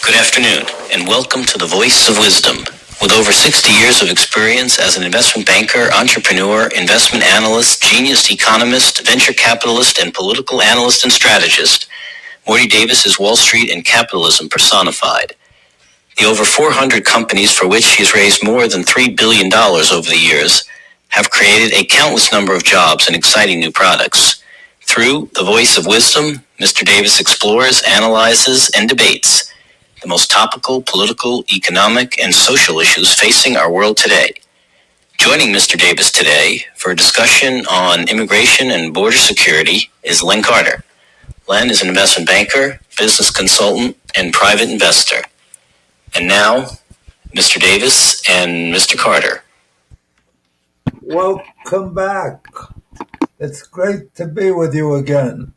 Good afternoon, and welcome to the Voice of Wisdom. With over 60 years of experience as an investment banker, entrepreneur, investment analyst, genius economist, venture capitalist, and political analyst and strategist, Morty Davis is Wall Street and capitalism personified. The over 400 companies for which he has raised more than $3 billion over the years have created a countless number of jobs and exciting new products. Through the Voice of Wisdom, Mr. Davis explores, analyzes, and debates the most topical political, economic, and social issues facing our world today. Joining Mr. Davis today for a discussion on immigration and border security is Len Carter. Len is an investment banker, business consultant, and private investor. And now, Mr. Davis and Mr. Carter. Welcome back. It's great to be with you again.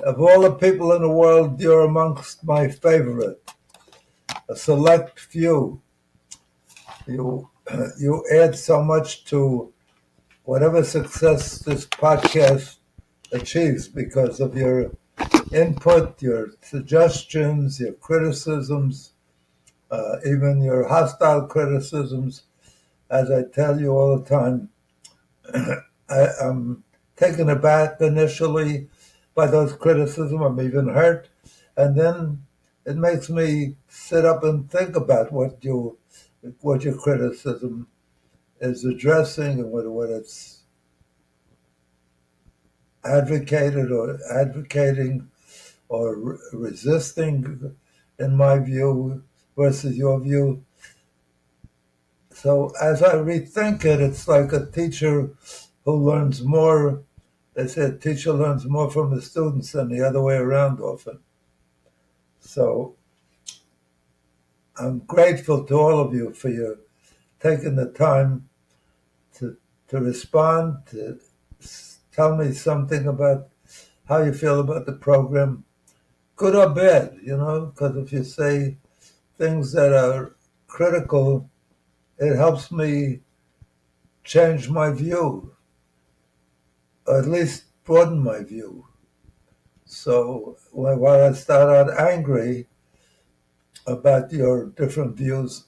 Of all the people in the world, you're amongst my favorite. A select few. You add so much to whatever success this podcast achieves because of your input, your suggestions, your criticisms, even your hostile criticisms. As I tell you all the time, I'm taken aback initially by those criticisms. I'm even hurt. And then it makes me sit up and think about what your criticism is addressing and what it's advocating or resisting, in my view, versus your view. So as I rethink it, it's like a teacher who learns more. They say a teacher learns more from the students than the other way around often. So I'm grateful to all of you for your taking the time to respond, to tell me something about how you feel about the program, good or bad, because if you say things that are critical, it helps me change my view, or at least broaden my view. So while I start out angry about your different views,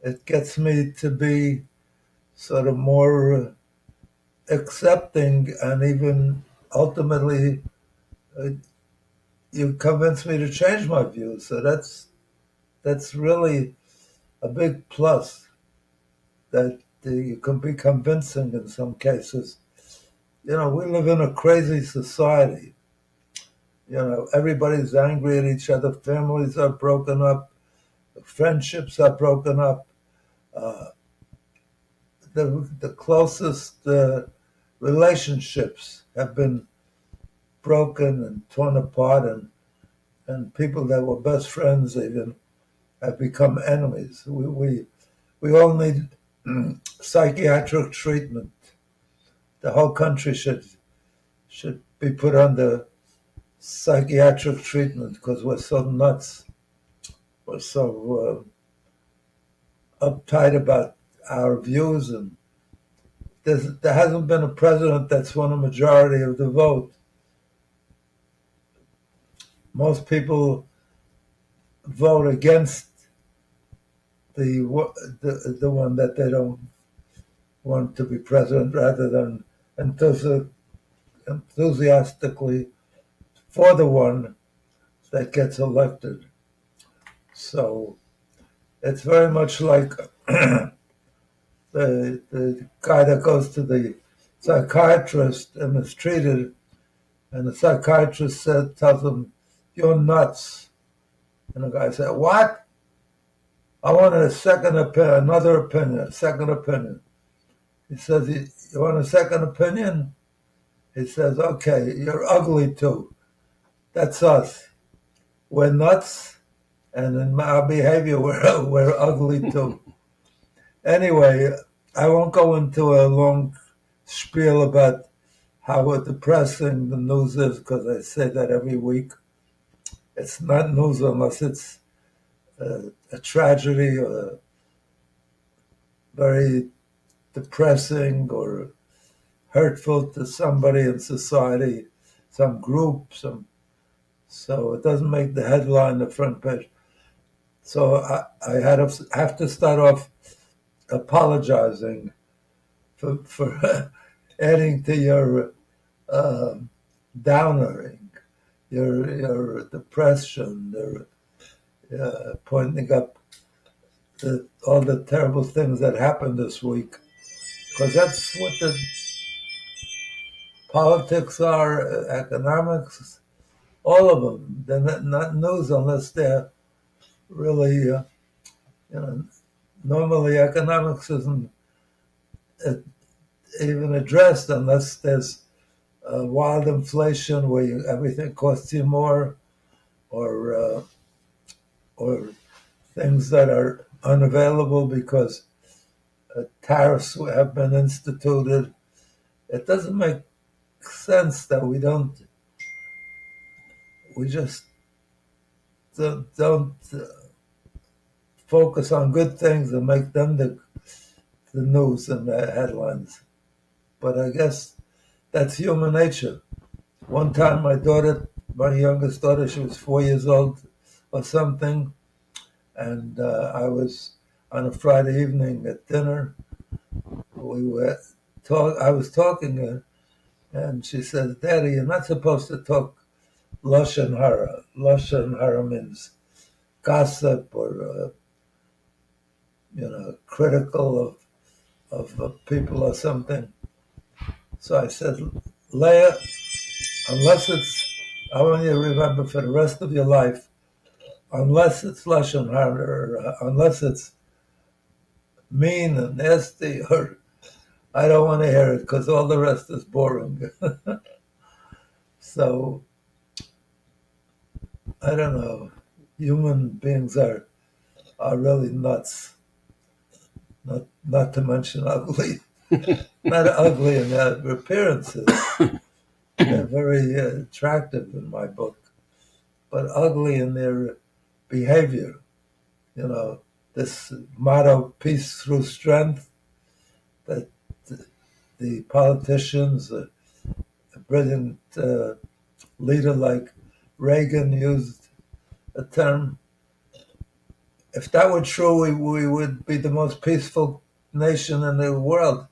it gets me to be sort of more accepting, and even ultimately you convince me to change my views. So that's really a big plus, that you can be convincing in some cases. We live in a crazy society. Everybody's angry at each other. Families are broken up. Friendships are broken up. The closest relationships have been broken and torn apart, and people that were best friends even have become enemies. We all need psychiatric treatment. The whole country should be put under psychiatric treatment because we're so nuts. We're so uptight about our views, and there hasn't been a president that's won a majority of the vote. Most people vote against the one that they don't want to be president, rather than enthusiastically for the one that gets elected. So it's very much like the guy that goes to the psychiatrist and is treated, and the psychiatrist tells him, "You're nuts." And the guy said, "What? I wanted a second opinion, a second opinion." He says, "You want a second opinion?" He says, "Okay, you're ugly too. That's us. We're nuts, and in our behavior, we're ugly too." Anyway, I won't go into a long spiel about how depressing the news is, because I say that every week. It's not news unless it's a tragedy or very depressing or hurtful to somebody in society, some group, so it doesn't make the headline, the front page. So I have to start off apologizing for adding to your downer, your depression, pointing up all the terrible things that happened this week, because that's what the politics are, economics, all of them. They're not news unless they're really, normally economics isn't uh, even addressed unless there's wild inflation where everything costs you more, or or things that are unavailable because tariffs have been instituted. It doesn't make sense that we just don't focus on good things and make them the news and the headlines. But I guess that's human nature. One time my youngest daughter, she was 4 years old or something, and I was on a Friday evening at dinner. I was talking to her, and she says, "Daddy, you're not supposed to talk lashon hara." Lashon hara means gossip or critical of people or something. So I said, "Leah, unless it's, I want you to remember for the rest of your life, unless it's lashon hara, or unless it's mean and nasty, or I don't want to hear it because all the rest is boring." So I don't know. Human beings are really nuts. Not to mention ugly. Not ugly in their appearances. They're very attractive in my book, but ugly in their behavior. This motto, peace through strength, that the politicians, a brilliant leader like Reagan used a term. If that were true, we would be the most peaceful nation in the world.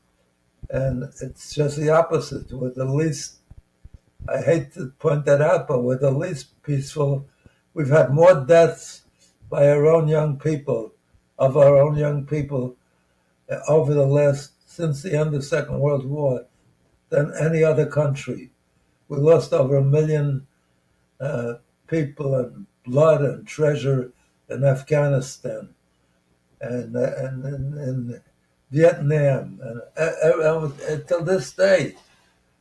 And it's just the opposite. We're the least, I hate to point that out, but we're the least peaceful. We've had more deaths by our own young people, over the since the end of the Second World War, than any other country. We lost over 1 million people and blood and treasure in Afghanistan and in Vietnam. And till this day,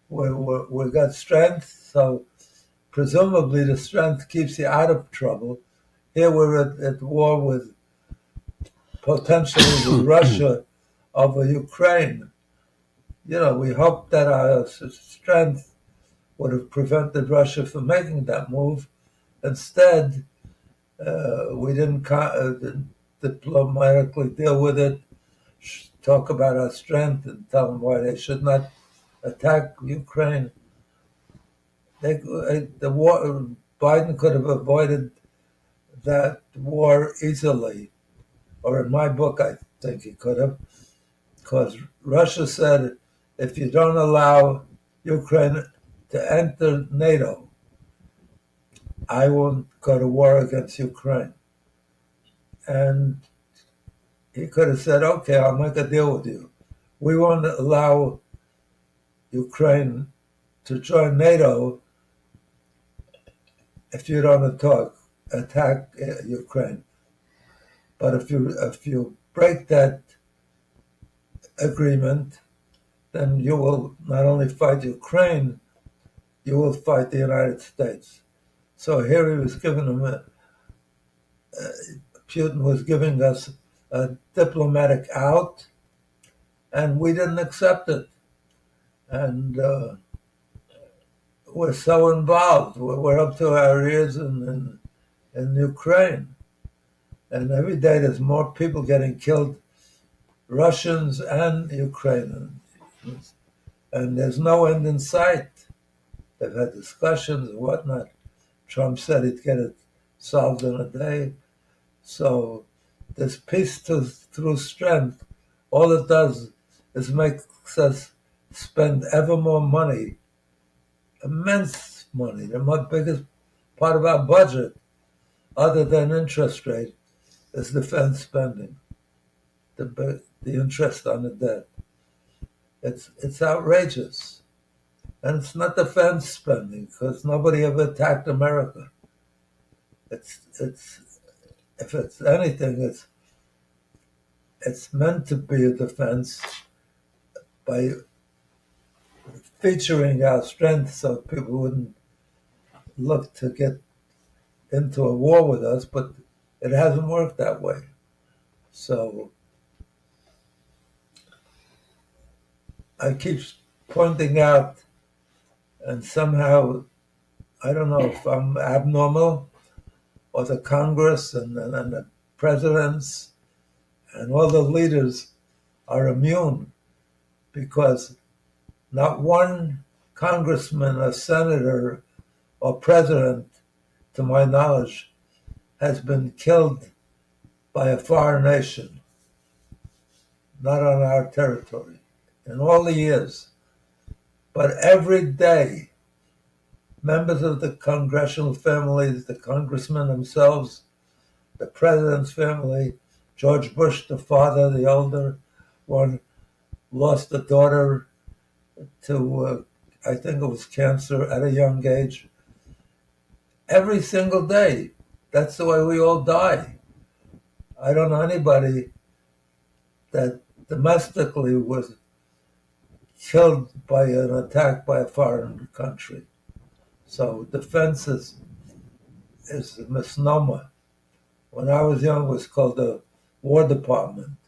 we got strength, so presumably the strength keeps you out of trouble. Here we're at war with potentially with Russia over Ukraine. We hope that our strength would have prevented Russia from making that move. Instead, we didn't diplomatically deal with it, talk about our strength, and tell them why they should not attack Ukraine. The war, Biden could have avoided that war easily, or in my book, I think he could have, because Russia said, if you don't allow Ukraine to enter NATO, I won't go to war against Ukraine. And he could have said, okay, I'll make a deal with you. We won't allow Ukraine to join NATO if you don't attack Ukraine. But if you break that agreement, then you will not only fight Ukraine, you will fight the United States. So here he was giving him Putin was giving us a diplomatic out, and we didn't accept it. And we're so involved. We're up to our ears in Ukraine. And every day there's more people getting killed, Russians and Ukrainians. And there's no end in sight. They've had discussions and whatnot. Trump said he'd get it solved in a day. So this peace through strength, all it does is makes us spend ever more money, immense money. The biggest part of our budget, other than interest rate, is defense spending, the interest on the debt. It's outrageous. And it's not defense spending, because nobody ever attacked America. It's if it's anything, it's meant to be a defense by featuring our strength so people wouldn't look to get into a war with us, but it hasn't worked that way. So I keep pointing out, and somehow, I don't know if I'm abnormal, or the Congress and the presidents and all the leaders are immune, because not one congressman or senator or president, to my knowledge, has been killed by a foreign nation, not on our territory, in all the years. But every day, members of the congressional families, the congressmen themselves, the president's family, George Bush, the father, the older one, lost a daughter to, I think it was cancer at a young age. Every single day. That's the way we all die. I don't know anybody that domestically was killed by an attack by a foreign country. So defense is a misnomer. When I was young, it was called the War Department.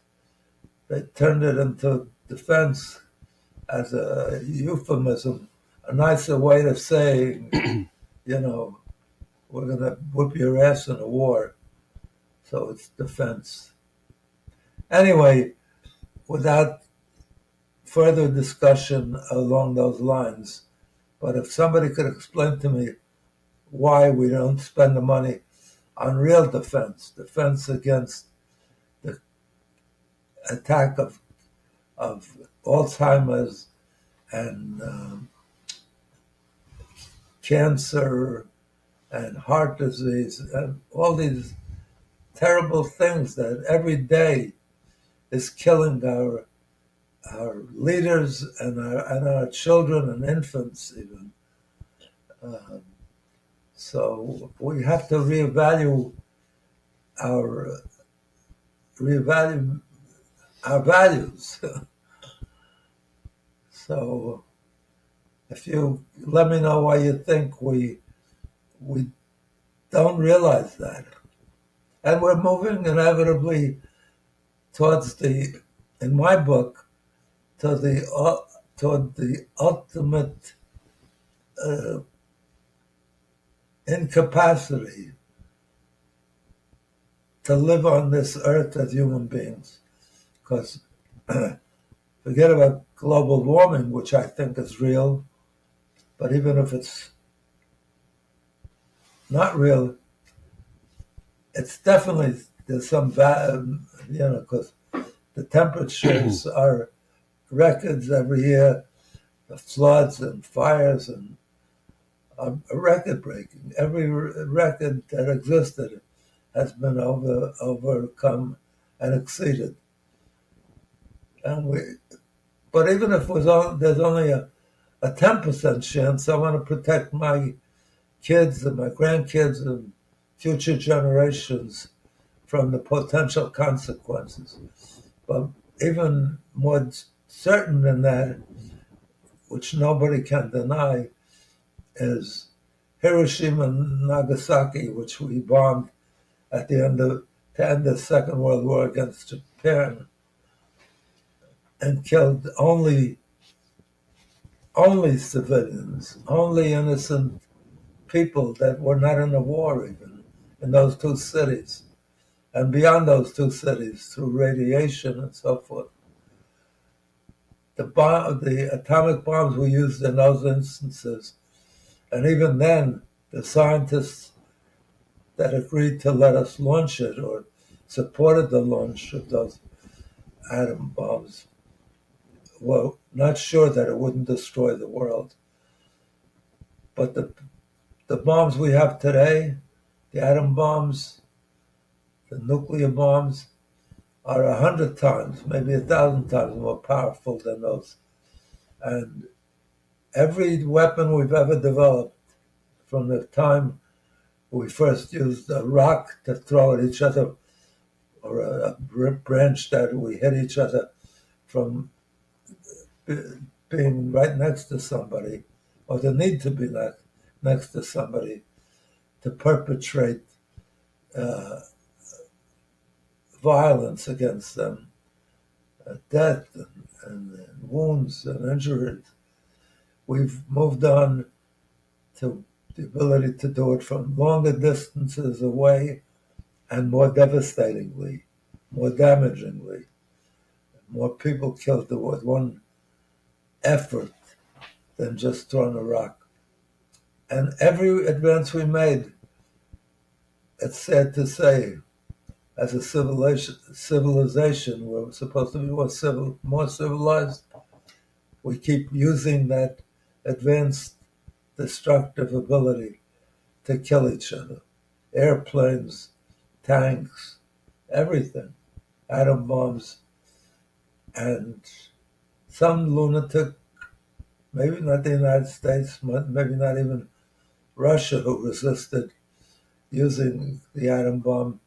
They turned it into defense as a euphemism, a nicer way of saying, we're going to whip your ass in a war. So it's defense. Anyway, without further discussion along those lines, but if somebody could explain to me why we don't spend the money on real defense against the attack of Alzheimer's and cancer and heart disease and all these terrible things that every day is killing our leaders and our children and infants even. So we have to reevaluate our values. So if you let me know why you think we don't realize that. And we're moving inevitably towards in my book, toward the ultimate incapacity to live on this earth as human beings. Because forget about global warming, which I think is real, but even if it's not real, it's definitely, there's some value, because the temperatures are records every year, the floods and fires and record breaking. Every record that existed has been overcome and exceeded. But even if there's only a 10% chance, I want to protect my kids and my grandkids and future generations from the potential consequences. But even more certain than that, which nobody can deny, is Hiroshima and Nagasaki, which we bombed at the end of the Second World War against Japan, and killed only civilians, only innocent people that were not in the war even, in those two cities. And beyond those two cities, through radiation and so forth. The atomic bombs were used in those instances. And even then, the scientists that agreed to let us launch it or supported the launch of those atom bombs were not sure that it wouldn't destroy the world. But the bombs we have today, the atom bombs, the nuclear bombs, are 100 times, maybe 1,000 times more powerful than those. And every weapon we've ever developed, from the time we first used a rock to throw at each other, or a branch that we hit each other from being right next to somebody, or the need to be next to somebody, to perpetrate violence against them, death and wounds and injuries. We've moved on to the ability to do it from longer distances away and more devastatingly, more damagingly. More people killed with one effort than just throwing a rock. And every advance we made, it's sad to say, as a civilization, we're supposed to be more civilized. We keep using that advanced destructive ability to kill each other. Airplanes, tanks, everything, atom bombs, and some lunatic, maybe not the United States, maybe not even Russia, who resisted using the atom bomb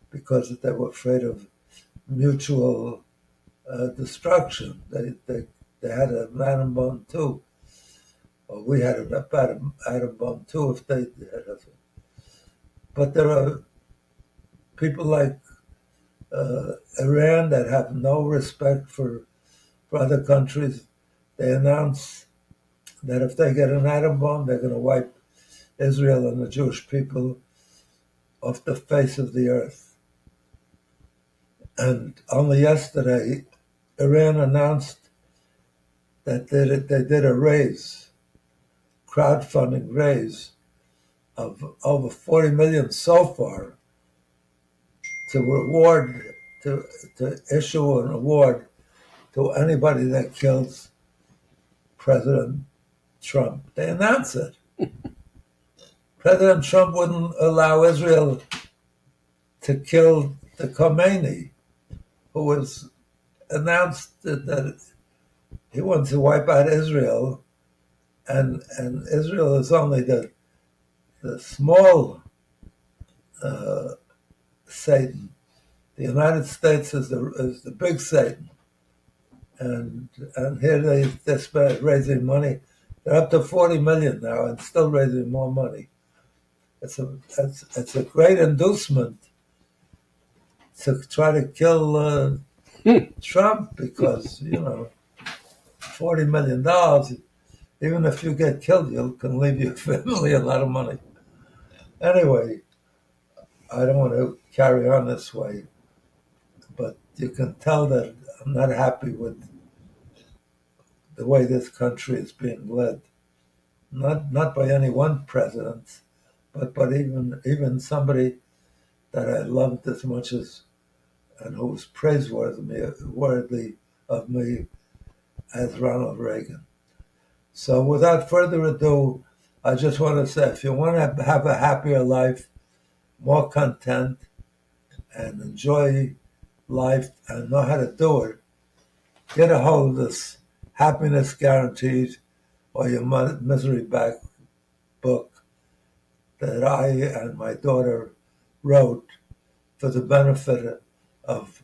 because they were afraid of mutual destruction. They had an atom bomb too, or we had an atom bomb too if they had it. But there are people like Iran that have no respect for other countries. They announce that if they get an atom bomb, they're going to wipe Israel and the Jewish people off the face of the earth. And only yesterday, Iran announced that they did a raise, crowdfunding raise of over 40 million so far to issue an award to anybody that kills President Trump. They announced it. President Trump wouldn't allow Israel to kill the Khomeini, who was announced that he wants to wipe out Israel, and Israel is only the small Satan. The United States is the big Satan, and here they're raising money. They're up to 40 million now, and still raising more money. It's a great inducement to try to kill Trump, because $40 million, even if you get killed, you can leave your family a lot of money. Anyway, I don't want to carry on this way, but you can tell that I'm not happy with the way this country is being led. Not by any one president, but even somebody that I loved as much as, and who was praiseworthy of me, as Ronald Reagan. So without further ado, I just want to say, if you want to have a happier life, more content, and enjoy life and know how to do it, get a hold of this Happiness Guaranteed or Your Misery Back book that I and my daughter wrote for the benefit of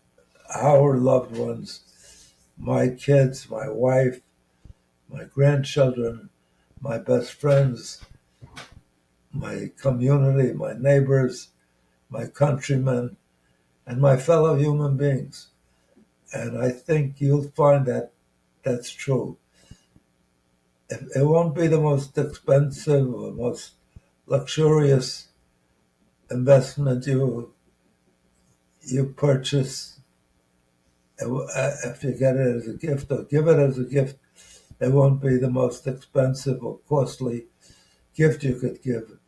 our loved ones, my kids, my wife, my grandchildren, my best friends, my community, my neighbors, my countrymen, and my fellow human beings. And I think you'll find that that's true. It won't be the most expensive or most luxurious investment you purchase. If you get it as a gift or give it as a gift, it won't be the most expensive or costly gift you could give.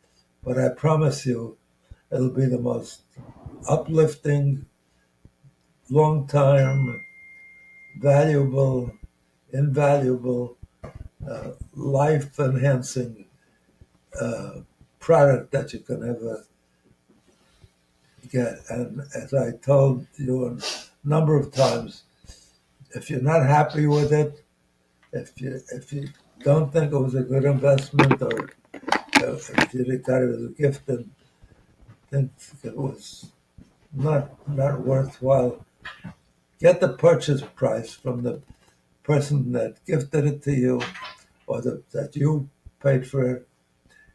But I promise you, it'll be the most uplifting, long-time, valuable, invaluable, life-enhancing product that you can ever get. And as I told you a number of times, if you're not happy with it, if you don't think it was a good investment, or if you got it as a gift and think it was not worthwhile, get the purchase price from the person that gifted it to you, or that you paid for it,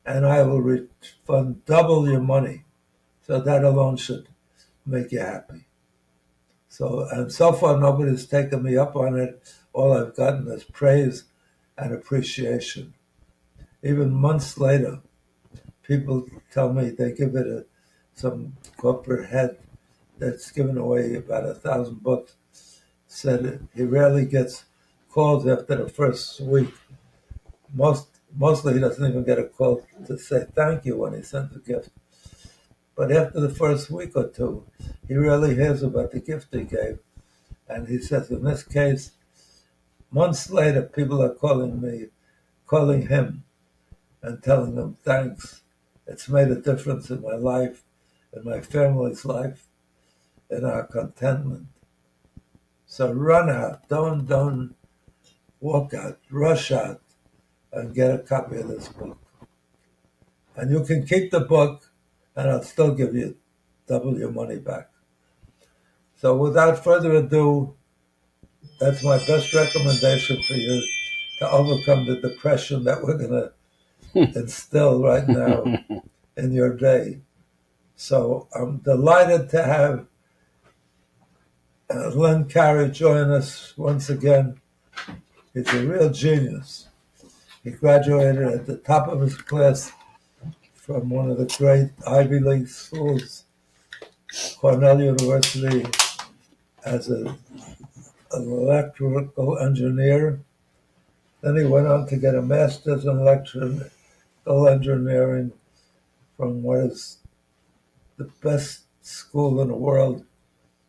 and I will refund double your money. So that alone should make you happy. And so far nobody's taken me up on it. All I've gotten is praise and appreciation. Even months later, people tell me they give it some corporate head that's given away about 1,000 books, said he rarely gets calls after the first week. Mostly he doesn't even get a call to say thank you when he sends a gift. But after the first week or two, he really hears about the gift he gave. And he says, in this case, months later, people are calling him and telling him thanks. It's made a difference in my life, in my family's life, in our contentment. So run out, don't walk out, rush out and get a copy of this book. And you can keep the book and I'll still give you double your money back. So without further ado, that's my best recommendation for you to overcome the depression that we're going to instill right now in your day. So I'm delighted to have Len Carter join us once again. He's a real genius. He graduated at the top of his class from one of the great Ivy League schools, Cornell University, as an electrical engineer. Then he went on to get a master's in electrical engineering from what is the best school in the world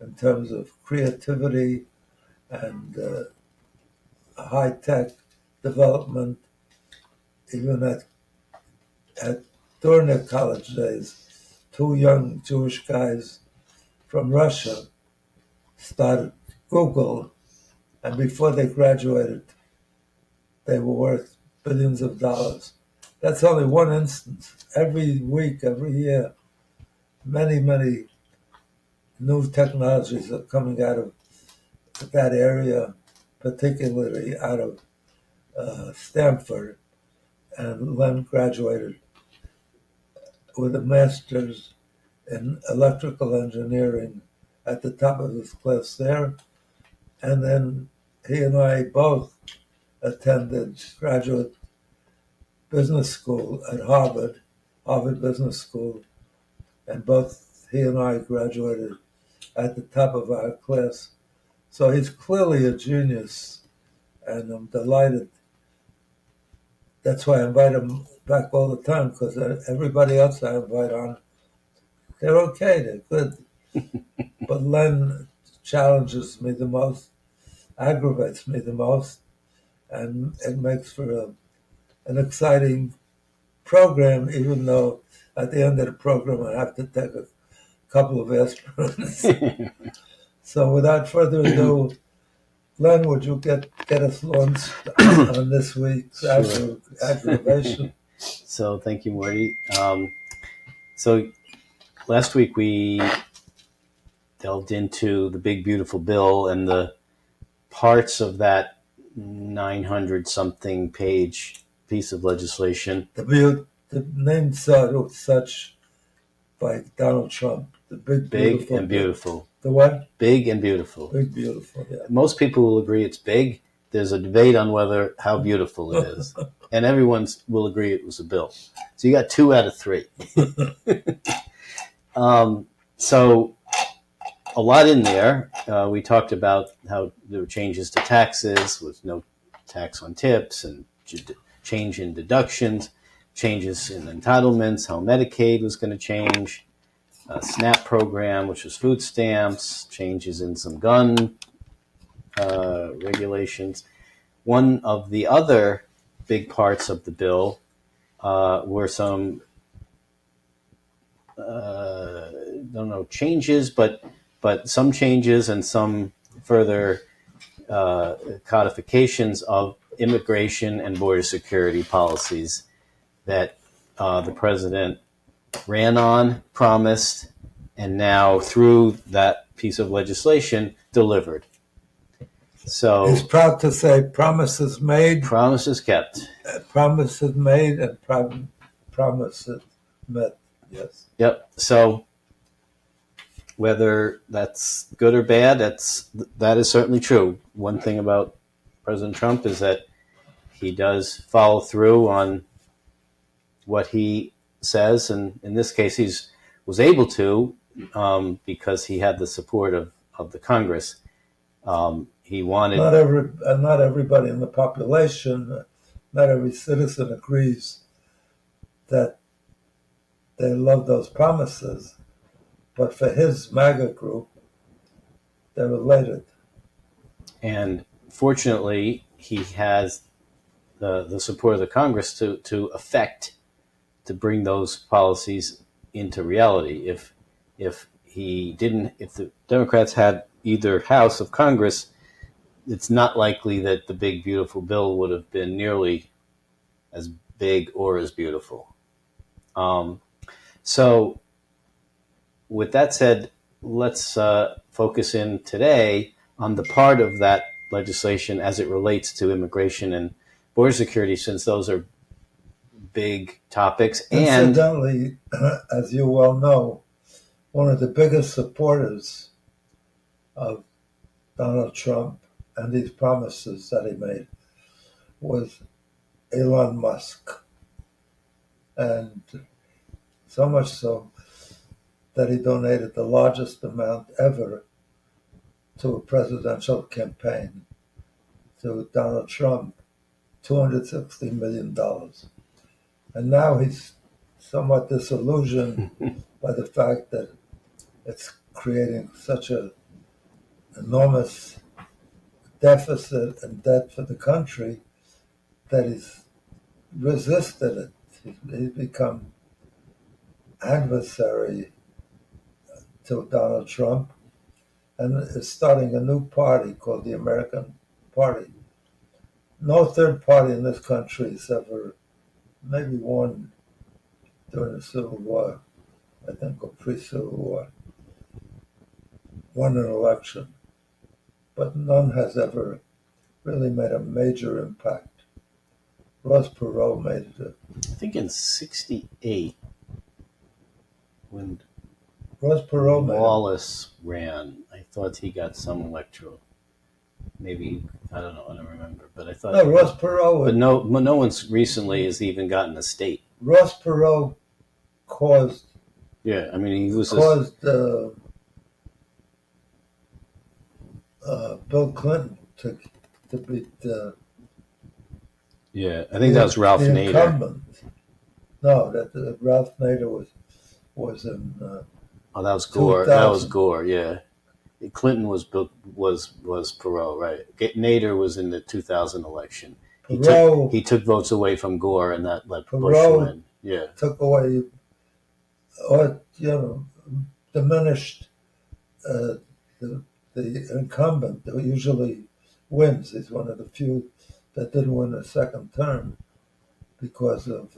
in terms of creativity and high-tech development. Even during their college days, two young Jewish guys from Russia started Google, and before they graduated, they were worth billions of dollars. That's only one instance. Every week, every year, many new technologies are coming out of that area, particularly out of Stanford. And Len graduated with a master's in electrical engineering at the top of his class there. And then he and I both attended graduate business school at Harvard Business School, and both he and I graduated at the top of our class. So he's clearly a genius, and I'm delighted. That's why I invite him back all the time, because everybody else I invite on, they're okay, they're good. But Len challenges me the most, aggravates me the most, and it makes for an exciting program, even though at the end of the program I have to take a couple of aspirins. So without further ado, Len, would you get us launched on this week's aggravation? So thank you, Morty. So last week we delved into the big, beautiful bill and the parts of that 900-something page piece of legislation. The name such by Donald Trump. The big and beautiful. The what? Big and beautiful. Big, beautiful, yeah. Most people will agree it's big. There's a debate on how beautiful it is. And everyone will agree it was a bill. So you got 2 out of 3. So a lot in there. We talked about how there were changes to taxes with no tax on tips and change in deductions. changes in entitlements, how Medicaid was going to change, SNAP program, which was food stamps, changes in some gun regulations. One of the other big parts of the bill were some, changes, but some changes and some further codifications of immigration and border security policies that the president ran on, promised, and now through that piece of legislation delivered. So he's proud to say promises made, promises kept. Promises made, and promises met. Yes. Yep. So whether that's good or bad, that is certainly true. One thing about President Trump is that he does follow through on what he says, and in this case, was able to because he had the support of the Congress. He wanted not everybody in the population, not every citizen agrees that they love those promises, but for his MAGA group, they're elated. And fortunately, he has the support of the Congress to bring those policies into reality. If the Democrats had either house of Congress, it's not likely that the big beautiful bill would have been nearly as big or as beautiful. So with that said, let's focus in today on the part of that legislation as it relates to immigration and border security, since those are big topics. And incidentally, as you well know, one of the biggest supporters of Donald Trump and these promises that he made was Elon Musk. And so much so that he donated the largest amount ever to a presidential campaign to Donald Trump, $260 million. And now he's somewhat disillusioned by the fact that it's creating such an enormous deficit and debt for the country that he's resisted it. He's become adversary to Donald Trump and is starting a new party called the American Party. No third party in this country has ever, maybe one during the Civil War, I think, or pre-Civil War, won an election, but none has ever really made a major impact. Ross Perot made it. I think in '68, when Ross Perot Wallace ran, I thought he got some electoral. Maybe, I don't know, I don't remember. But I thought no, Ross Perot. But no one's recently has even gotten a state. Ross Perot caused. Yeah, I mean, he was caused Bill Clinton to beat. Yeah, I think that was Ralph Nader. Incumbent. No, that Ralph Nader was in. Oh, that was Gore. 2000. That was Gore. Yeah, Clinton was Perot, right? Nader was in the 2000 election. He took votes away from Gore, and that let Bush win. Yeah, took away, or diminished the incumbent who usually wins. He's one of the few that didn't win a second term because of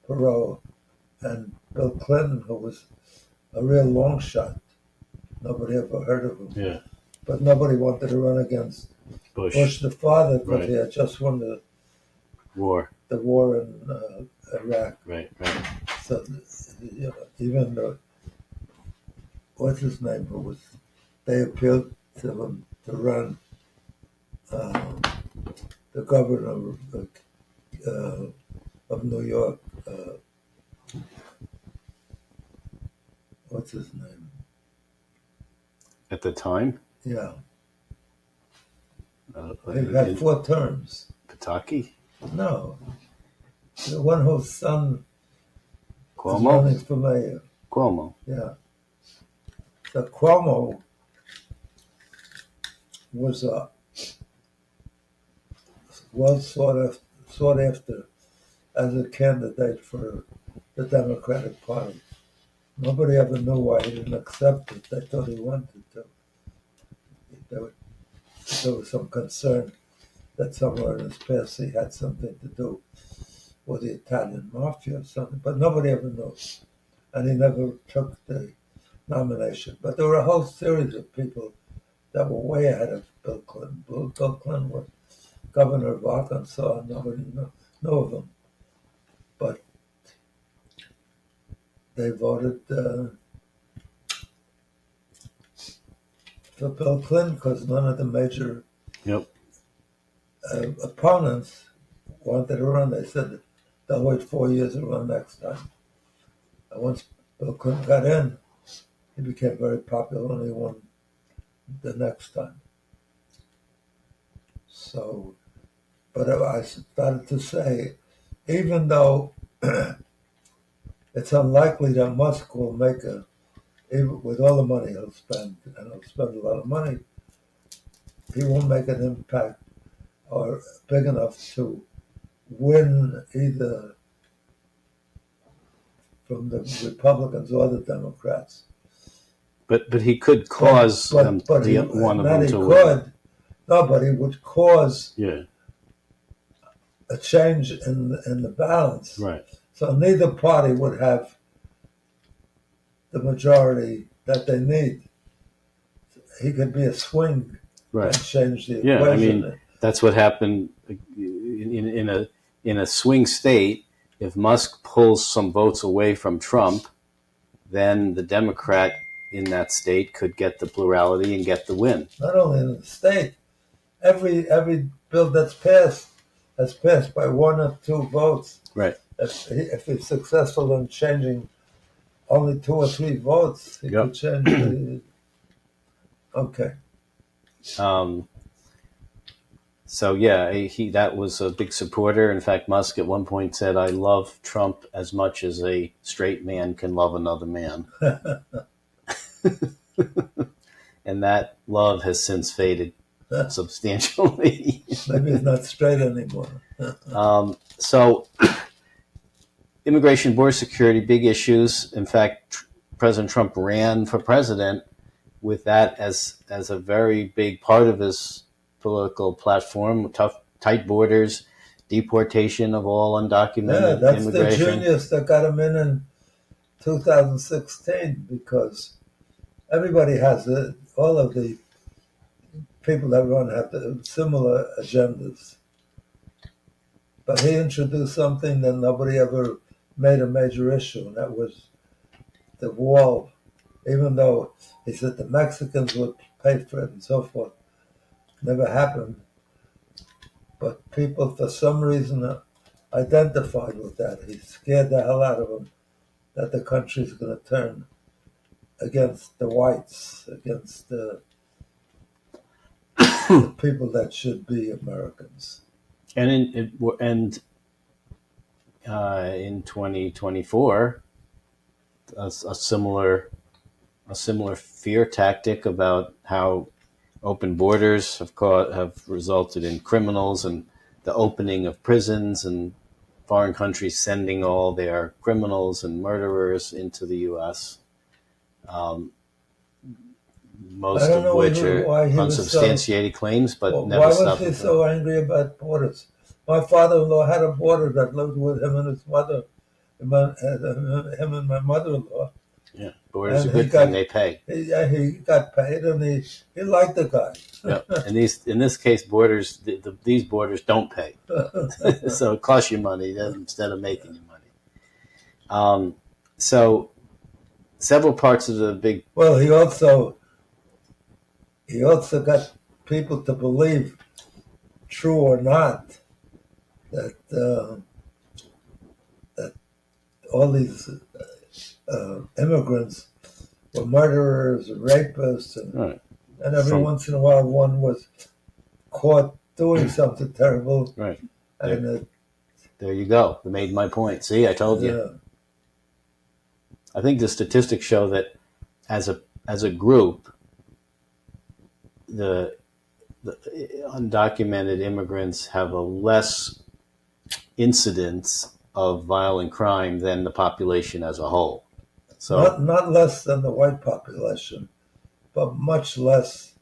Perot and Bill Clinton, who was a real long shot. Nobody ever heard of him. Yeah. But nobody wanted to run against Bush the father because he had just won the war in Iraq. Right. So, even what's his name? They appealed to him to run. The governor of New York. What's his name? At the time? Yeah. He had 4 terms. Pataki? No. The one whose son is running Cuomo. for mayor. Cuomo. Yeah. So Cuomo was sought after as a candidate for the Democratic Party. Nobody ever knew why he didn't accept it. They thought he wanted to. There was some concern that somewhere in his past he had something to do with the Italian mafia or something, but nobody ever knew. And he never took the nomination. But there were a whole series of people that were way ahead of Bill Clinton. Bill Clinton was governor of Arkansas, and nobody knew of him. But they voted for Bill Clinton because none of the major Yep. opponents wanted to run. They said they'll wait 4 years to run next time. And once Bill Clinton got in, he became very popular and he won the next time. So, but I started to say, even though it's unlikely that Musk will make even with all the money he'll spend, and he'll spend a lot of money, he won't make an impact or big enough to win either from the Republicans or the Democrats. But he could cause one of them to win. No, but he would cause Yeah. a change in the balance. Right. So neither party would have the majority that they need. He could be a swing Right. and change the Yeah, I equation. mean, that's what happened in a swing state. If Musk pulls some votes away from Trump, then the Democrat in that state could get the plurality and get the win. Not only in the state, every bill that's passed has passed by 1 or 2 votes. Right. If he's successful in changing only 2 or 3 votes, he could change the... Okay. So yeah, that was a big supporter. In fact, Musk at one point said, "I love Trump as much as a straight man can love another man," and that love has since faded substantially. Maybe he's not straight anymore. So, immigration, border security, big issues. In fact, President Trump ran for president with that as a very big part of his political platform. Tight borders, deportation of all undocumented that's immigration. the genius that got him in 2016, because everybody has it. All of the people that run have similar agendas. But he introduced something that nobody ever made a major issue, and that was the wall. Even though he said the Mexicans would pay for it and so forth, never happened. But people, for some reason, identified with that. He scared the hell out of them that the country's going to turn against the whites, against the people that should be Americans. And in 2024, a similar fear tactic about how open borders have resulted in criminals and the opening of prisons and foreign countries sending all their criminals and murderers into the U.S. Most of which are unsubstantiated claims, but never stopped. Why was he so angry about borders? My father-in-law had a border that lived with him and his mother, him and my mother-in-law. Yeah, borders are a good thing. They pay. He got paid, and he liked the guy. Yeah, and in this case, borders these borders don't pay, so it costs you money instead of making you money. So several parts of the big. Well, he also got people to believe, true or not, that that all these immigrants were murderers, rapists, and every once in a while one was caught doing something terrible. Right. And There you go. I made my point. See, I told you. Yeah. I think the statistics show that as a group, the undocumented immigrants have a less incidence of violent crime than the population as a whole. So Not less than the white population, but much less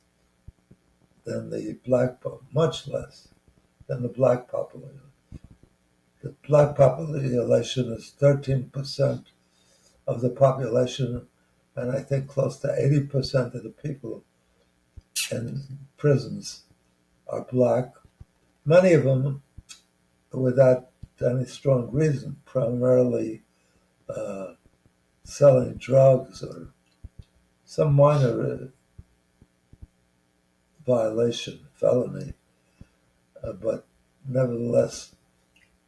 than the much less than the black population. The black population is 13% of the population, and I think close to 80% of the people in prisons are black. Many of them without any strong reason, primarily selling drugs or some minor violation, felony, but nevertheless,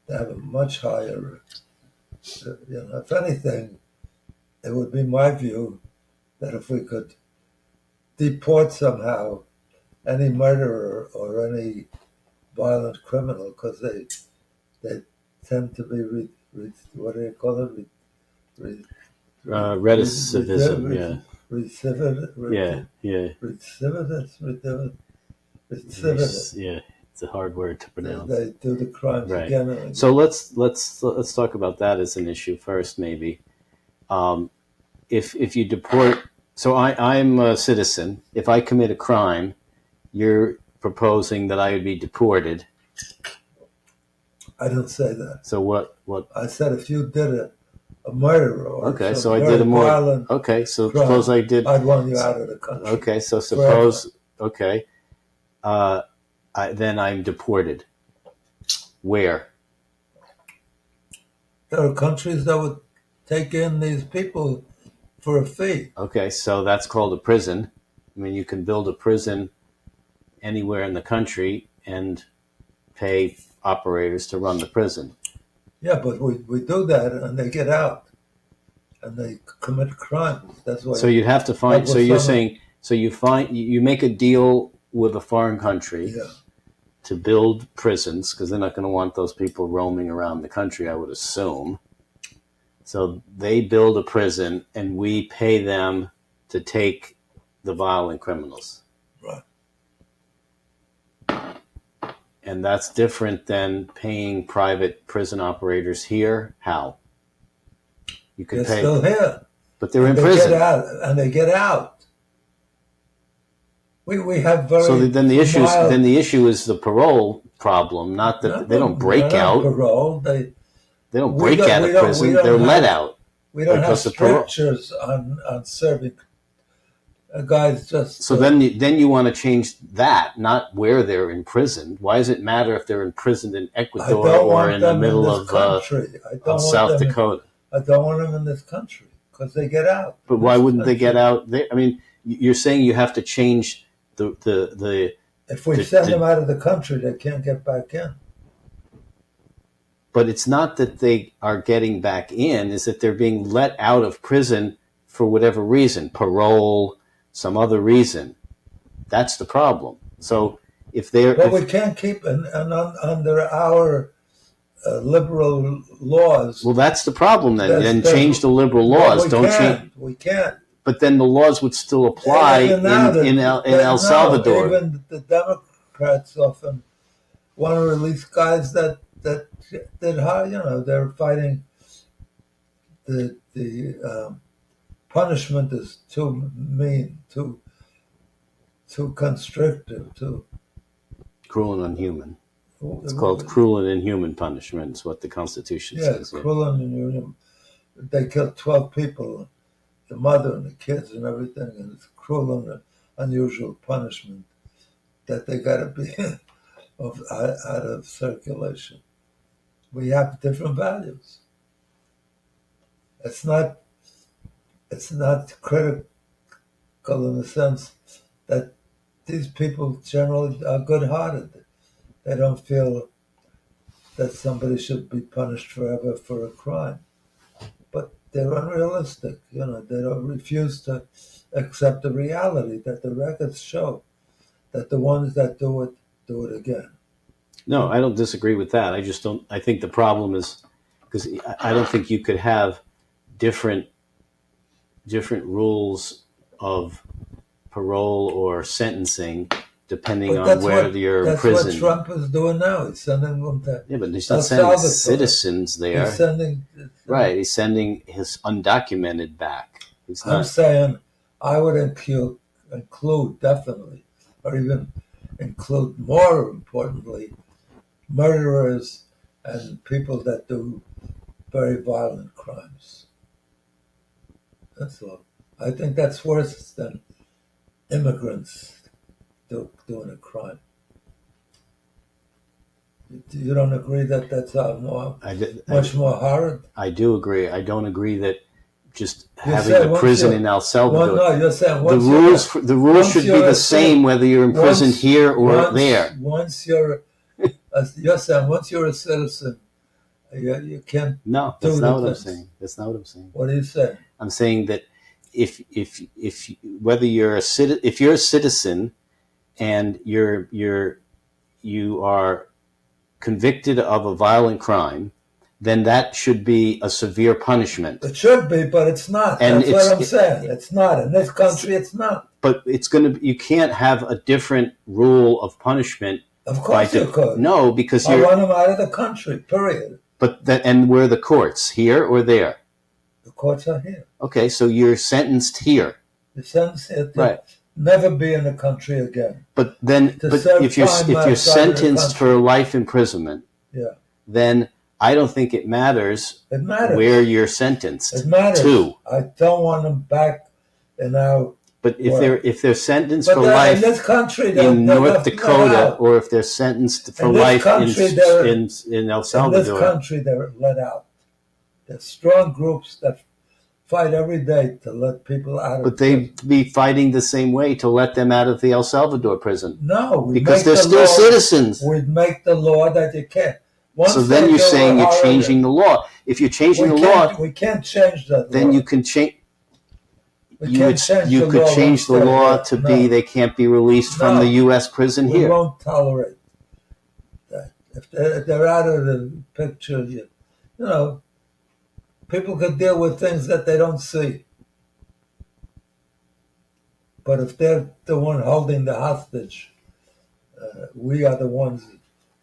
they have a much higher, if anything, it would be my view that if we could deport somehow any murderer or any violent criminal, because they tend to be, what do you call it? recidivism, yeah. Recidivist. Yeah, it's a hard word to pronounce. They do the crimes Right. again and again. So let's talk about that as an issue first, maybe. If you deport, so I'm a citizen. If I commit a crime, you're proposing that I would be deported. I didn't say that. So what? I said if you did a murder or okay, so I did a more violent okay. So crime, suppose I did. I'd want you out of the country. Okay, so suppose forever. Okay, then I'm deported. Where? There are countries that would take in these people for a fee. Okay, so that's called a prison. I mean, you can build a prison anywhere in the country and pay operators to run the prison. Yeah, but we do that and they get out and they commit crimes. That's why. So you'd have to find. So you're saying. So you make a deal with a foreign country to build prisons because they're not going to want those people roaming around the country, I would assume. So they build a prison and we pay them to take the violent criminals. Right. And that's different than paying private prison operators here. How? You could They're pay. still here. But they're in prison. They get out. We have very. So then the issue is the parole problem, not that they don't break out. Parole. They don't break out of prison. They're let out. We don't have strictures on serving guys just. So then you want to change that, not where they're imprisoned. Why does it matter if they're imprisoned in Ecuador or in the middle of South Dakota? I don't want them in this country because they get out. But why wouldn't they get out? I mean, you're saying you have to change the. If we send them out of the country, they can't get back in. But it's not that they are getting back in; it's that they're being let out of prison for whatever reason, parole, some other reason. That's the problem. So if they're, we can't keep under our liberal laws. Well, that's the problem then. Then change the liberal laws. We can't. But then the laws would still apply in El Salvador. Even the Democrats often want to release guys that they're fighting. The punishment is too mean, too constrictive, too cruel and inhuman. It's called cruel and inhuman punishment. Is what the Constitution says. Yeah, cruel and inhuman. They killed 12 people, the mother and the kids and everything, and it's cruel and unusual punishment that they got to be out of circulation. We have different values. It's not critical in the sense that these people generally are good-hearted. They don't feel that somebody should be punished forever for a crime. But they're unrealistic. They don't refuse to accept the reality that the records show that the ones that do it again. No, I don't disagree with that. I just don't. I think the problem is because I don't think you could have different rules of parole or sentencing depending But on where you're in that's what prison. Trump is doing now. He's sending them to Yeah, but he's El not sending Salvador. citizens there. He's sending Right, he's sending his undocumented back. He's I'm not. saying I would include definitely, or even include more importantly, murderers and people that do very violent crimes. That's all. I think that's worse than immigrants doing a crime. You don't agree that that's much more horrid? I do agree. I don't agree that just You having say a once prison you're- in El Salvador. Well, no, you're saying the rules once should be you're the a same whether you're in prison once- here or once- there. Once you're a citizen, you can't. No, do that's the not what I'm things. saying. That's not what I'm saying. What are you saying? I'm saying that if whether you're if you're a citizen and you are convicted of a violent crime, then that should be a severe punishment. It should be, but it's not. And That's what I'm saying. It's not. In this country, it's not. But you can't have a different rule of punishment. Of course you could. No, because I you're. want them out of the country, period. But and where are the courts? Here or there? The courts are here. Okay, so you're sentenced here. The sentence is to Right. never be in the country again. But then, if you're sentenced for life imprisonment, yeah, then I don't think it matters. It matters where you're sentenced. It matters to. I don't want them back in our. But if they're sentenced but for life in this country, in North Dakota, or if they're sentenced for life in El Salvador, in this country they're let out. There's strong groups that fight every day to let people out. But they'd be fighting the same way to let them out of the El Salvador prison. No, because they're still citizens. We'd make the law that you can't. So then you're saying you're changing the law. If you're changing the law, we can't change that. Then you can change. You could change the law to be they can't be released from the U.S. prison here. We won't tolerate that. If they're out of the picture, you know, people could deal with things that they don't see. But if they're the one holding the hostage, we are the ones,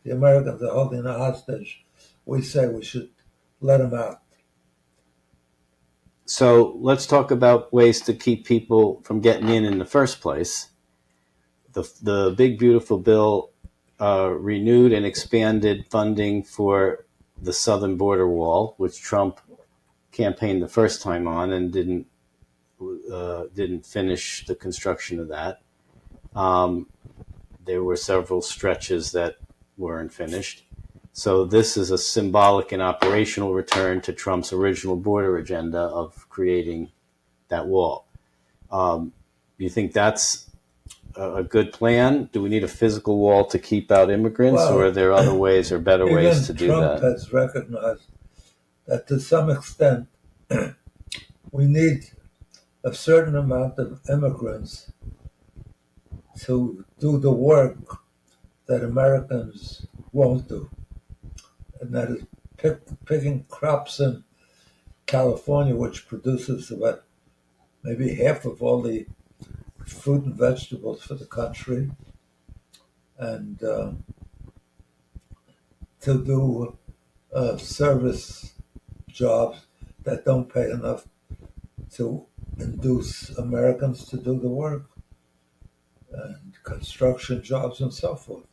the Americans are holding the hostage, we say we should let them out. So let's talk about ways to keep people from getting in the first place. The big, beautiful bill renewed and expanded funding for the southern border wall, which Trump campaigned the first time on and didn't finish the construction of that. There were several stretches that weren't finished. So this is a symbolic and operational return to Trump's original border agenda of creating that wall. You think that's a good plan? Do we need a physical wall to keep out immigrants, or are there other ways or better ways to do that? Trump has recognized that to some extent we need a certain amount of immigrants to do the work that Americans won't do. And that is picking crops in California, which produces about maybe half of all the fruit and vegetables for the country, and to do service jobs that don't pay enough to induce Americans to do the work, and construction jobs and so forth.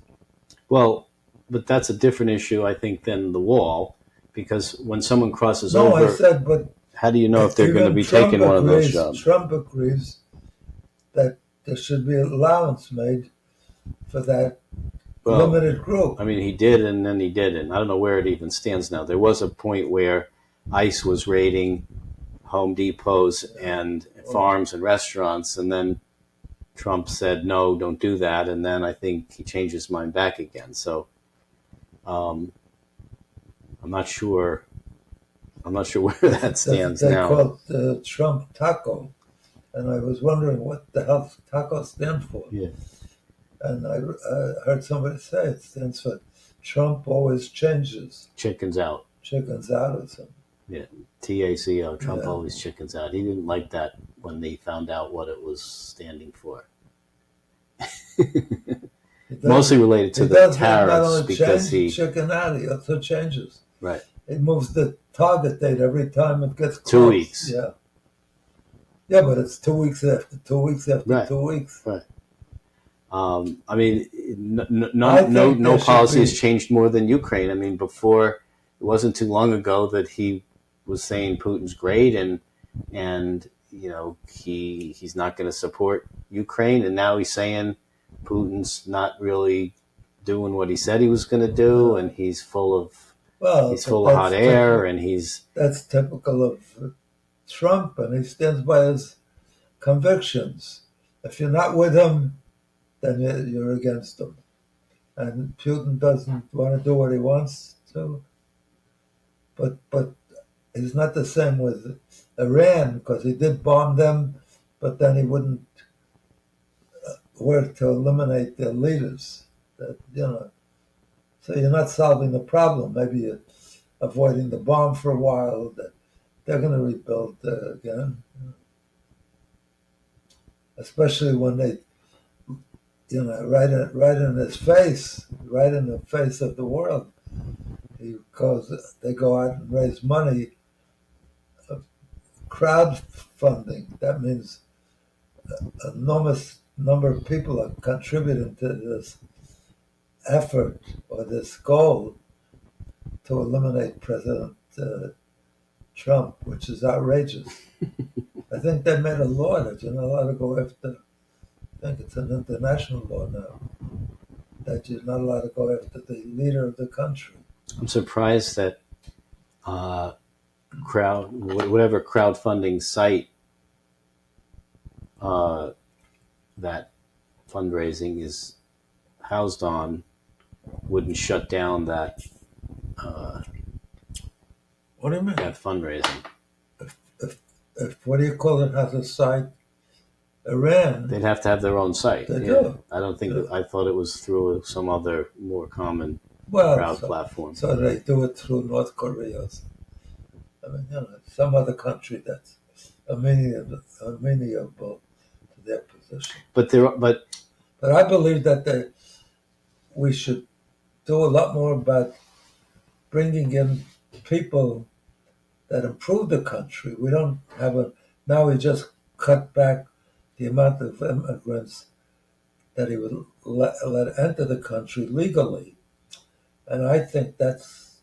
Well, but that's a different issue, I think, than the wall, because when someone crosses over, I said, but how do you know if they're going to be taking one of those jobs? Trump agrees that there should be allowance made for that limited group. I mean, he did, and then he didn't. I don't know where it even stands now. There was a point where ICE was raiding Home Depots and farms and restaurants, and then Trump said, no, don't do that. And then I think he changed his mind back again. So I'm not sure where that stands now. They call it Trump Taco. And I was wondering what the hell taco stands for. Yeah. And I heard somebody say it stands for Trump always changes. Chickens out. Chickens out or something. Yeah, TACO. Trump Yeah. always chickens out. He didn't like that when they found out what it was standing for. Mostly related to the tariffs because he chicken out. He also changes. Right. It moves the target date every time it gets close. 2 weeks. Yeah. Yeah, but it's 2 weeks after 2 weeks after Right. 2 weeks. Right. I mean, no policy has changed more than Ukraine. I mean, before, it wasn't too long ago that he was saying Putin's great and you know he's not going to support Ukraine, and now he's saying Putin's not really doing what he said he was going to do, and he's full of hot air, and that's typical of Trump, and he stands by his convictions. If you're not with him, then you're against him. And Putin doesn't want to do what he wants to. But he's not the same with Iran, because he did bomb them, but then he wouldn't work to eliminate their leaders. So you're not solving the problem. Maybe you're avoiding the bomb for a while. They're going to rebuild again. Especially when they, right in his face, right in the face of the world. They go out and raise money, crowdfunding. That means an enormous number of people are contributing to this effort or this goal to eliminate President Trump, which is outrageous. I think they made a law that you're not allowed to go after. I think it's an international law now that you're not allowed to go after the leader of the country. I'm surprised that whatever crowdfunding site that fundraising is housed on wouldn't shut down that. What do you mean? That fundraising. If what do you call it has a site? Iran. They'd have to have their own site. They do. I don't think I thought it was through some other more common crowd platform. So they do it through North Korea. I mean, some other country that's amenable to their position. But I believe that we should do a lot more about bringing in people that improve the country. We don't have now we just cut back the amount of immigrants that he would let enter the country legally. And I think that's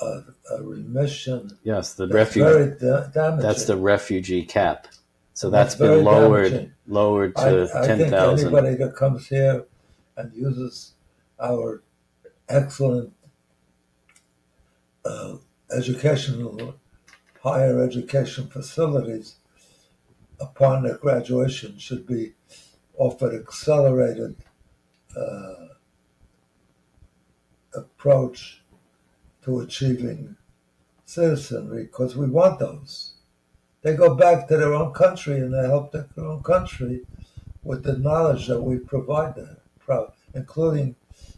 a remission. Yes, the very damaging. That's the refugee cap. So that's been lowered to 10,000. I think anybody that comes here and uses our excellent higher education facilities upon their graduation should be offered accelerated approach to achieving citizenry, because we want those. They go back to their own country and they help their own country with the knowledge that we provide them, including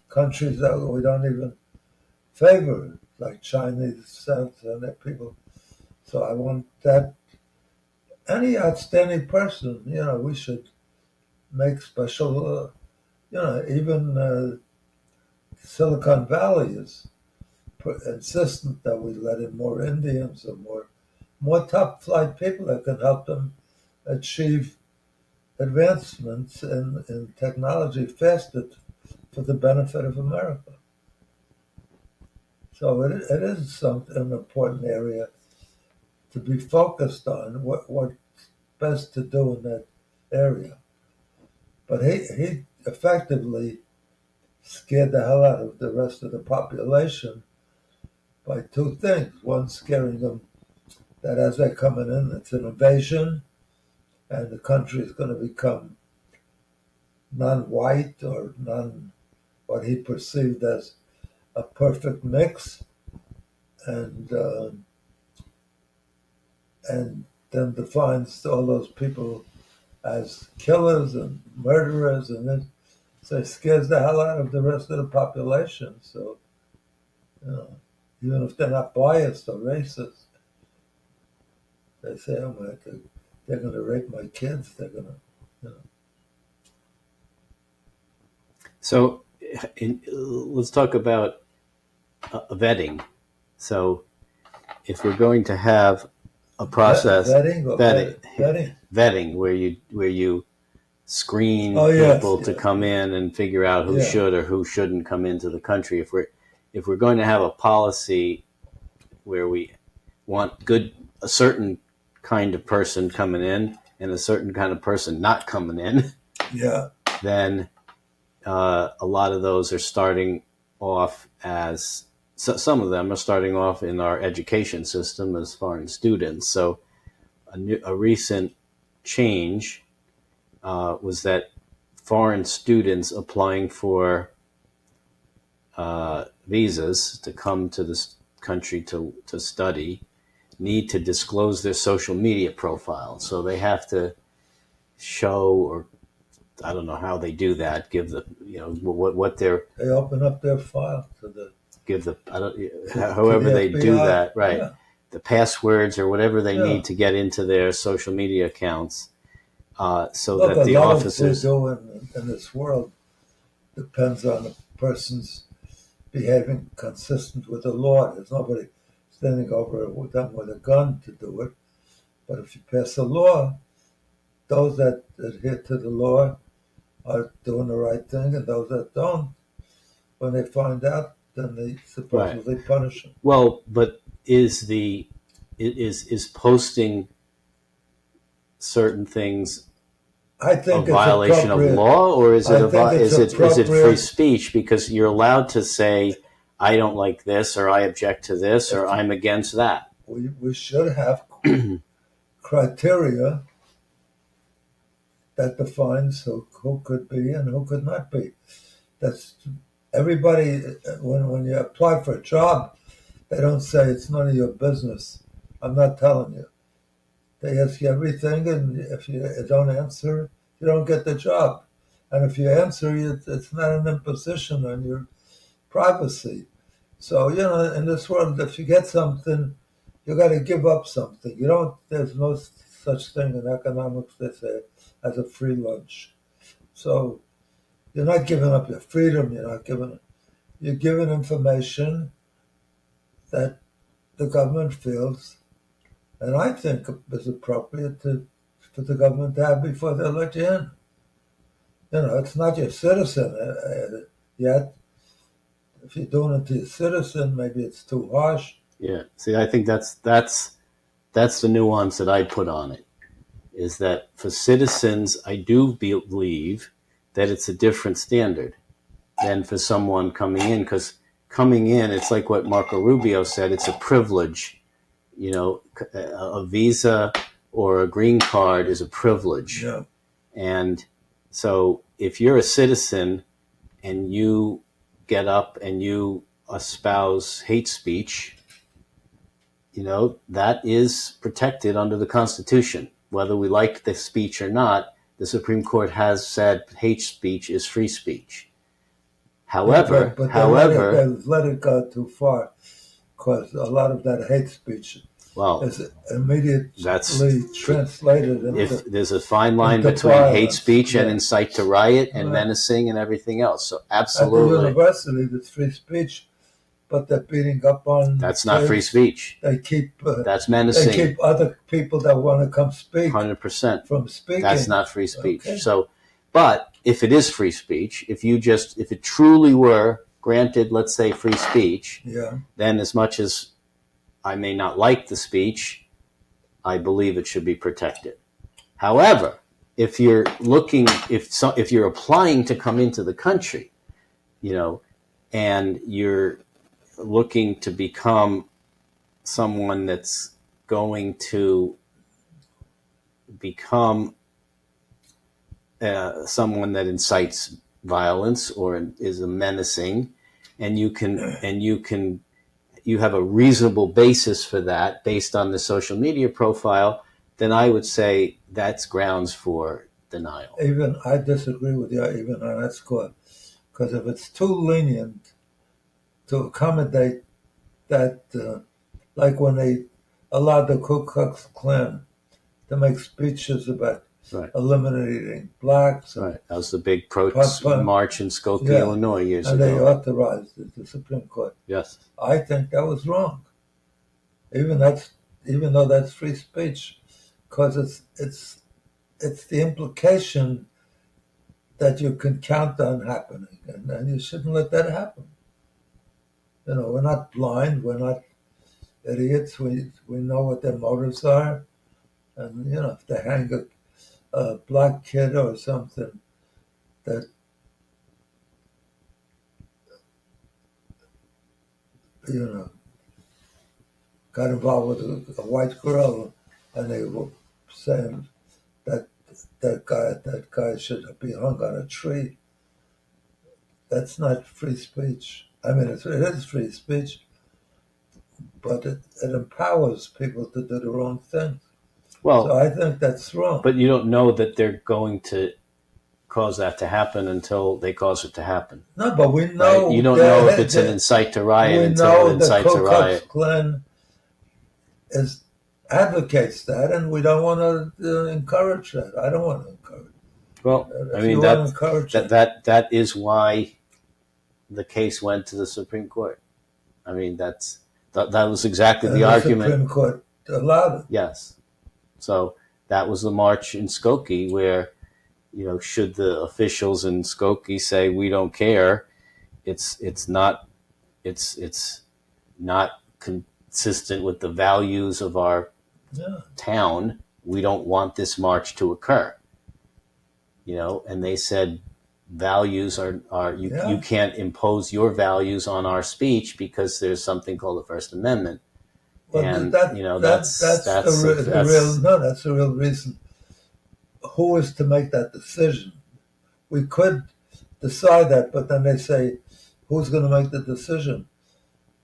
countries that we don't even favor, like Chinese and their people. So I want that any outstanding person, we should make special, even Silicon Valley is insistent that we let in more Indians or more top flight people that can help them achieve advancements in technology faster for the benefit of America. So it is an important area to be focused on, what's best to do in that area. But he effectively scared the hell out of the rest of the population by two things. One, scaring them that as they're coming in, it's an invasion, and the country is going to become non-white or what he perceived as a perfect mix, and then defines all those people as killers and murderers, and then So it scares the hell out of the rest of the population. So, you know, even if they're not biased or racist, they say, oh my, they're going to rape my kids. They're going to, you know. So let's talk about vetting. So if we're going to have a process, vetting where you screen people to come in and figure out who should or who shouldn't come into the country. If we're going to have a policy where we want a certain kind of person coming in and a certain kind of person not coming in, then a lot of those are starting off as, some of them are starting off in our education system as foreign students. So a recent change was that foreign students applying for visas to come to this country to study need to disclose their social media profile. So they have to show, or I don't know how they do that, give the, what they open up their file to the, give the, however they do that, right? Yeah. The passwords or whatever they need to get into their social media accounts. So that the officers in this world depends on the person's behaving consistent with the law. There's nobody standing over them with a gun to do it. But if you pass a law, those that adhere to the law are doing the right thing, and those that don't, when they find out, then they supposedly punish them. Well, but is posting certain things, I think, a violation of law, or is it free speech? Because you're allowed to say, I don't like this, or I object to this, or I'm against that. We should have criteria that defines who could be and who could not be. That's everybody. When you apply for a job, they don't say it's none of your business. I'm not telling you. They ask you everything, and if you don't answer, you don't get the job. And if you answer, it's not an imposition on your privacy. So, in this world, if you get something, you got to give up something. There's no such thing in economics, they say, as a free lunch. So you're not giving up your freedom. You're giving information that the government feels, and I think is appropriate for the government to have before they let you in. It's not your citizen yet. If you're doing it to your citizen, maybe it's too harsh. Yeah. See, I think that's the nuance that I put on it, is that for citizens, I do believe that it's a different standard than for someone coming in, because coming in, it's like what Marco Rubio said, it's a privilege. A visa or a green card is a privilege. Yeah. And so if you're a citizen and you get up and you espouse hate speech, that is protected under the Constitution. Whether we like the speech or not, the Supreme Court has said hate speech is free speech. However, they've let it go too far, because a lot of that hate speech is immediately translated into, if there's a fine line between hate speech and incite to riot and menacing and everything else. So absolutely. At the university, it's free speech, but they're beating up on... That's not free speech. They keep... that's menacing. They keep other people that want to come speak 100% from speaking. That's not free speech. Okay. So, but if it is free speech, if it truly were granted, let's say, free speech, then as much as I may not like the speech, I believe it should be protected. However, if you're applying to come into the country, and you're looking to become someone that's going to become someone that incites violence or is a menacing, and you have a reasonable basis for that based on the social media profile, then I would say that's grounds for denial. Even I disagree with you even on that score, because if it's too lenient to accommodate that, like when they allowed the Ku Klux Klan to make speeches about Right. eliminating blacks, Right. That was the big protest march in Skokie, Yeah. Illinois years and they ago. authorized it, the Supreme Court. Yes. I think that was wrong. Even though that's free speech, because it's the implication that you can count on happening, and you shouldn't let that happen. We're not blind, we're not idiots. We know what their motives are, and if they hang a black kid or something that got involved with a white girl, and they were saying that that guy should be hung on a tree. That's not free speech. I mean, it is free speech, but it empowers people to do their own thing. Well, so I think that's wrong. But you don't know that they're going to cause that to happen until they cause it to happen. No, but we know. Right? You don't know if it's an incite to riot until it incites a riot. Ku Klux Klan advocates that, and we don't want to encourage that. I don't want to encourage. Well, I mean that is why the case went to the Supreme Court. I mean that was exactly the argument. The Supreme Court allowed it. Yes. So that was the march in Skokie where, should the officials in Skokie say we don't care, it's not consistent with the values of our town. We don't want this march to occur. And they said values are you can't impose your values on our speech because there's something called the First Amendment. Well, and that's the real reason. Who is to make that decision? We could decide that, but then they say, who's going to make the decision?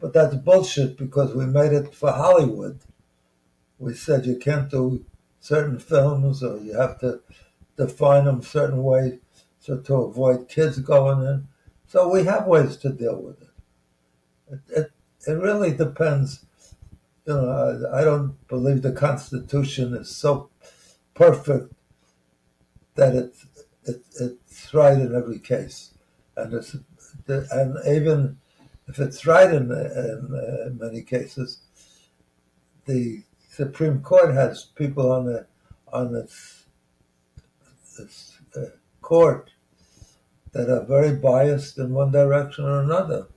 But that's bullshit, because we made it for Hollywood. We said you can't do certain films, or you have to define them a certain way so to avoid kids going in. So we have ways to deal with it. It really depends. I don't believe the Constitution is so perfect that it's right in every case, and even if it's right in many cases, the Supreme Court has people on its court that are very biased in one direction or another.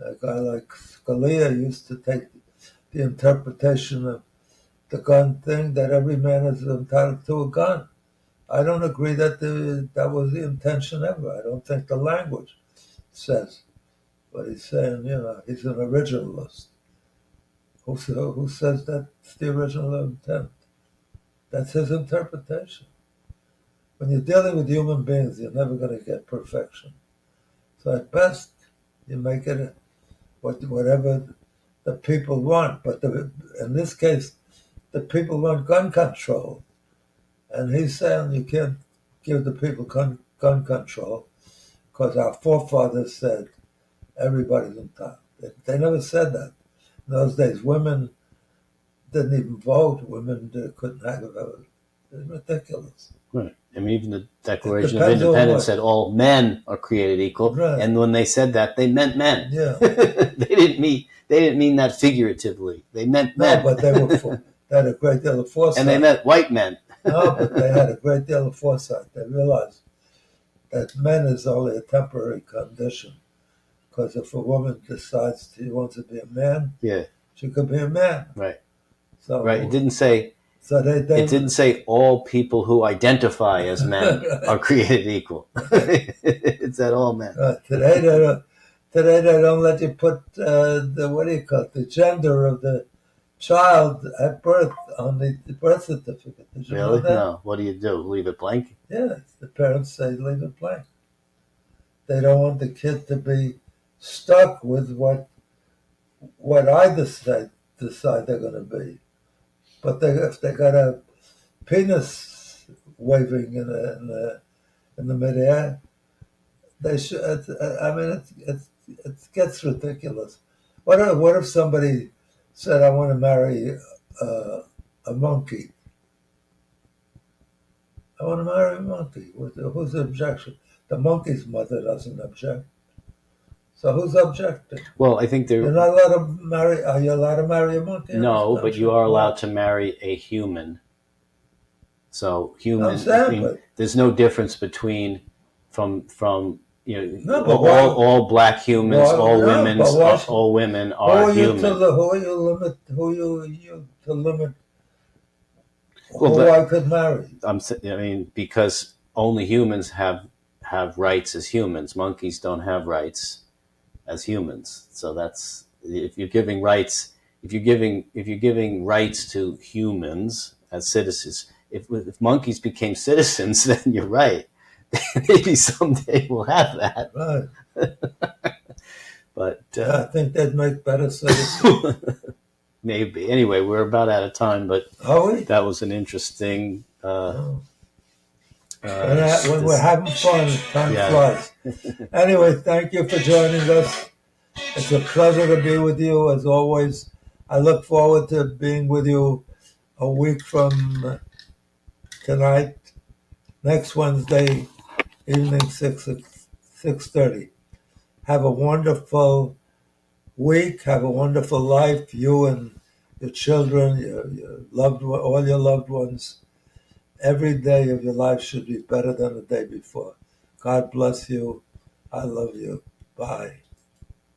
A guy like Scalia used to take the interpretation of the gun thing, that every man is entitled to a gun. I don't agree that that was the intention ever. I don't think the language says. But he's saying, he's an originalist. Who says that's the original intent? That's his interpretation. When you're dealing with human beings, you're never going to get perfection. So at best, you make it whatever the people want. But in this case, the people want gun control. And he's saying you can't give the people gun control because our forefathers said everybody's entitled. They never said that. In those days, women didn't even vote. Women couldn't have a vote. It's ridiculous. Right. I mean, even the Declaration of Independence said all men are created equal. Right. And when they said that, they meant men. Yeah. They didn't mean that figuratively. They meant men. No, but they had a great deal of foresight. And they meant white men. No, but they had a great deal of foresight. They realized that men is only a temporary condition. Because if a woman decides she wants to be a man, she could be a man. Right. So right. It didn't say. So it didn't say all people who identify as men are created equal. It said all men. Today they don't let you put the gender of the child at birth on the birth certificate. Did you know that? No. What do you do? Leave it blank? Yeah, the parents say leave it blank. They don't want the kid to be stuck with what I decide they're going to be. But if they got a penis waving in the midair. They should. I mean, it gets ridiculous. What if somebody said, "I want to marry a monkey"? I want to marry a monkey. Who's the objection? The monkey's mother doesn't object. So who's objecting? Well, I think You're not allowed to marry. Are you allowed to marry a monkey? No, but you are allowed to marry a human. So human. There's no difference between from all black humans, all women are human. Who are you to limit? Who I could marry? Because only humans have rights as humans. Monkeys don't have rights as humans. So that's if you're giving rights to humans as citizens. If monkeys became citizens, then you're right. Maybe someday we'll have that. Right. But I think they'd make better citizens. Maybe. Anyway, we're about out of time, but that was an interesting. When we're having fun, time flies. Anyway, thank you for joining us. It's a pleasure to be with you, as always. I look forward to being with you a week from tonight, next Wednesday evening, 6:30. Have a wonderful week. Have a wonderful life. You and your children, your loved one, all your loved ones. Every day of your life should be better than the day before. God bless you. I love you. Bye.